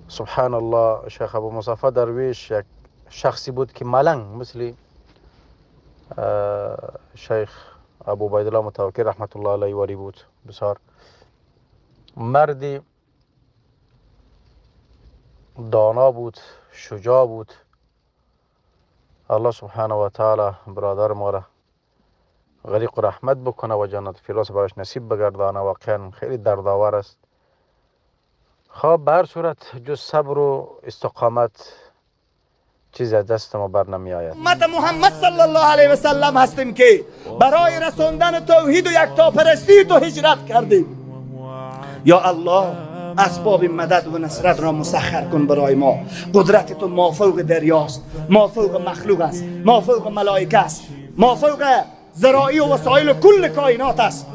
سبحان الله. شیخ ابو مصطفی درویش یک شخصی بود که ملنگ مثل شیخ ابو عبیدالله متوکل رحمت الله علیه ولی بود. بسیار مردی دانا بود، شجاع بود. الله سبحانه و تعالی برادر ما را غریق و رحمت بکنه و جنت فردوس برایش نصیب بگردانه. واقعا خیلی دردآور است. خب به هر صورت جز صبر و استقامت چیزی از دست ما بر نمی آید. امت محمد صلی الله علیه و سلم هستیم که برای رساندن توحید و یکتاپرستی تو هجرت کردیم. یا الله اسباب مدد و نصرت را مسخر کن برای ما. قدرت تو مافوق دریاست، مافوق مخلوق است، مافوق ملائکه است، مافوق ذرائع و وسایل کل کائنات است.